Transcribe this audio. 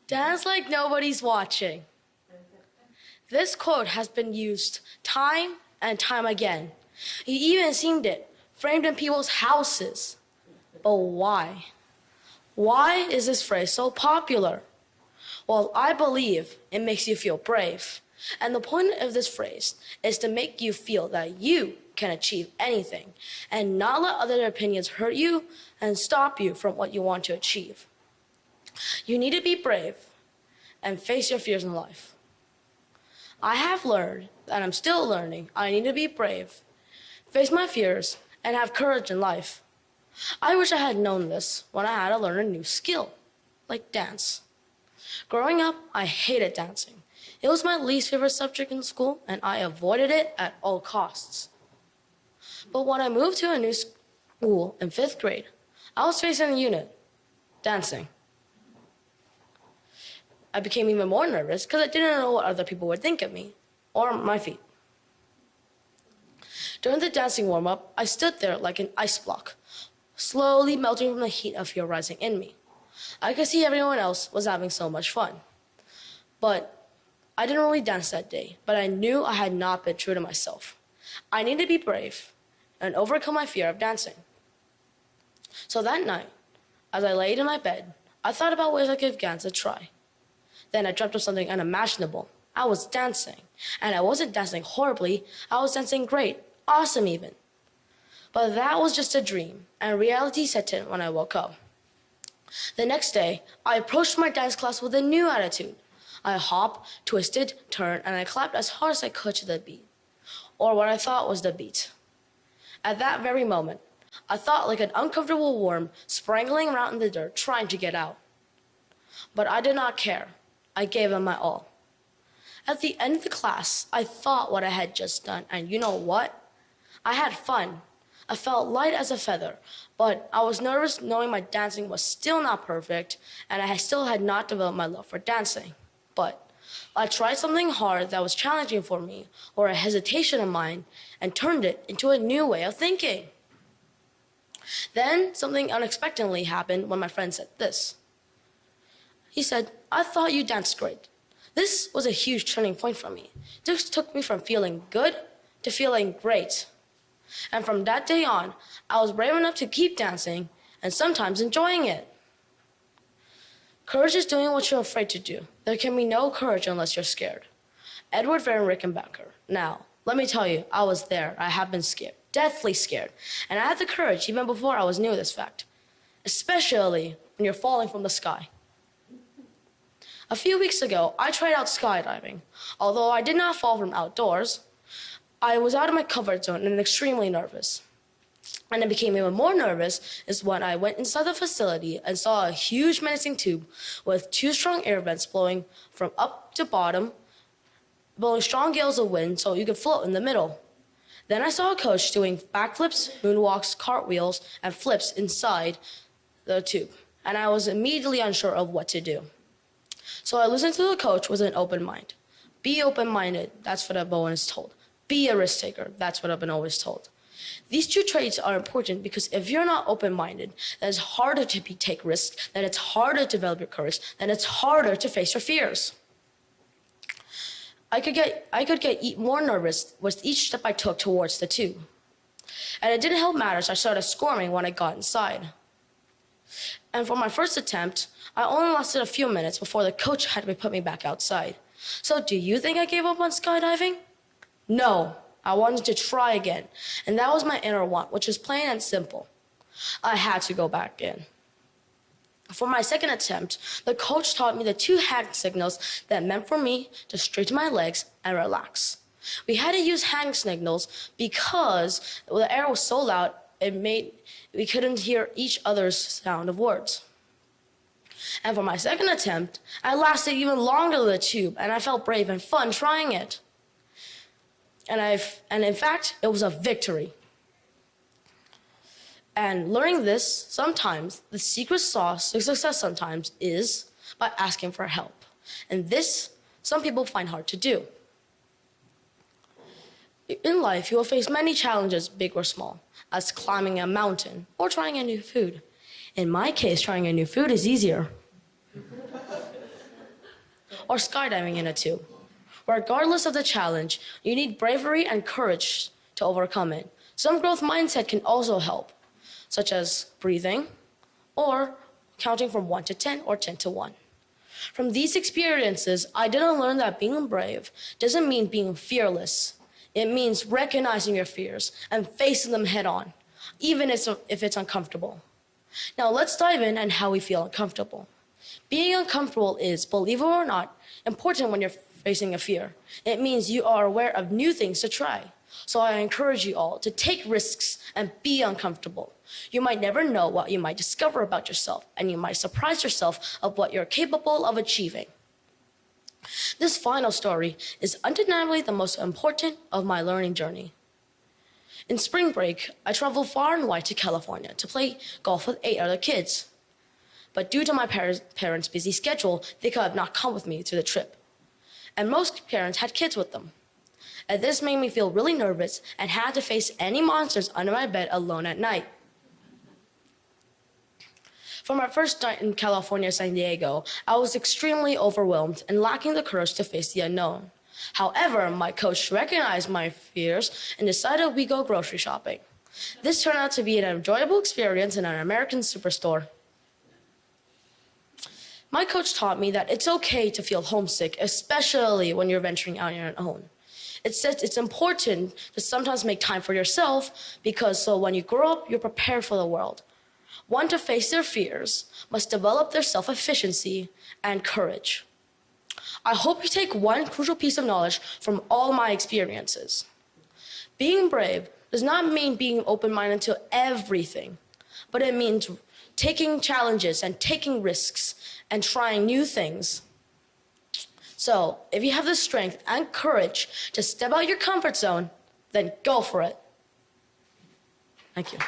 Dance like nobody's watching. This quote has been used time and time again. You even seen it framed in people's houses. But why? Why is this phrase so popular? Well, I believe it makes you feel brave. And the point of this phrase is to make you feel that you can achieve anything and not let other opinions hurt you and stop you from what you want to achieve. You need to be brave and face your fears in life. I have learned, and I'm still learning, I need to be brave, face my fears, and have courage in life. I wish I had known this when I had to learn a new skill, like dance. Growing up, I hated dancing. It was my least favorite subject in school, and I avoided it at all costs. But when I moved to a new school in 5th grade, I was facing a unit, dancing. I became even more nervous because I didn't know what other people would think of me or my feet. During the dancing warm-up, I stood there like an ice block, slowly melting from the heat of fear rising in me. I could see everyone else was having so much fun. But I didn't really dance that day, but I knew I had not been true to myself. I needed to be brave and overcome my fear of dancing. So that night, as I laid in my bed, I thought about ways I could give dance a try. Then I dreamt of something unimaginable. I was dancing, and I wasn't dancing horribly, I was dancing great, awesome even. But that was just a dream, and reality set in when I woke up. The next day, I approached my dance class with a new attitude. I hopped, twisted, turned, and I clapped as hard as I could to the beat, or what I thought was the beat. At that very moment, I thought like an uncomfortable worm sprawling around in the dirt trying to get out. But I did not care. I gave it my all. At the end of the class, I thought what I had just done, and you know what? I had fun. I felt light as a feather, but I was nervous knowing my dancing was still not perfect, and I still had not developed my love for dancing. But I tried something hard that was challenging for me, or a hesitation of mine, and turned it into a new way of thinking. Then something unexpectedly happened when my friend said this. He said, "I thought you danced great." This was a huge turning point for me. This took me from feeling good to feeling great. And from that day on, I was brave enough to keep dancing and sometimes enjoying it. Courage is doing what you're afraid to do. There can be no courage unless you're scared. Edward Van Rickenbacker. Now, let me tell you, I was there. I have been scared, deathly scared. And I had the courage even before I was new to this fact, especially when you're falling from the sky. A few weeks ago, I tried out skydiving. Although I did not fall from outdoors, I was out of my comfort zone and extremely nervous. And I became even more nervous is when I went inside the facility and saw a huge menacing tube with 2 strong air vents blowing from up to bottom, blowing strong gales of wind so you could float in the middle. Then I saw a coach doing backflips, moonwalks, cartwheels, and flips inside the tube. And I was immediately unsure of what to do. So I listened to the coach with an open mind. Be open-minded, that's what I've always told. Be a risk taker, that's what I've been always told. These 2 traits are important because if you're not open-minded, then it's harder to take risks, then it's harder to develop your courage, then it's harder to face your fears. I could get more nervous with each step I took towards the tube. And it didn't help matters, I started squirming when I got inside. And for my first attempt, I only lasted a few minutes before the coach had to put me back outside. So do you think I gave up on skydiving? No, I wanted to try again. And that was my inner want, which is plain and simple. I had to go back in. For my second attempt, the coach taught me the 2 hand signals that meant for me to straighten my legs and relax. We had to use hand signals because the air was so loud, we couldn't hear each other's sound of words. And for my second attempt, I lasted even longer than the tube, and I felt brave and fun trying it. And in fact, it was a victory. And learning this, sometimes, the secret sauce to success sometimes is by asking for help. And this, some people find hard to do. In life, you will face many challenges, big or small, as climbing a mountain or trying a new food. In my case, trying a new food is easier. or skydiving in a tube. Regardless of the challenge, you need bravery and courage to overcome it. Some growth mindset can also help, such as breathing or counting from 1 to 10 or 10 to 1. From these experiences, I didn't learn that being brave doesn't mean being fearless. It means recognizing your fears and facing them head on, even if it's uncomfortable. Now let's dive in on how we feel uncomfortable. Being uncomfortable is, believe it or not, important when you're facing a fear. It means you are aware of new things to try. So I encourage you all to take risks and be uncomfortable. You might never know what you might discover about yourself, and you might surprise yourself of what you're capable of achieving. This final story is undeniably the most important of my learning journey. In spring break, I traveled far and wide to California to play golf with 8 other kids. But due to my parents' busy schedule, they could not come with me to the trip. And most parents had kids with them. And this made me feel really nervous and had to face any monsters under my bed alone at night. For my first night in California, San Diego, I was extremely overwhelmed and lacking the courage to face the unknown. However, my coach recognized my fears and decided we go grocery shopping. This turned out to be an enjoyable experience in an American superstore. My coach taught me that it's okay to feel homesick, especially when you're venturing out on your own. It says it's important to sometimes make time for yourself because so when you grow up, you're prepared for the world. One to face their fears must develop their self-efficiency and courage. I hope you take one crucial piece of knowledge from all my experiences. Being brave does not mean being open-minded to everything, but it means taking challenges and taking risks and trying new things. So, if you have the strength and courage to step out your comfort zone, then go for it. Thank you.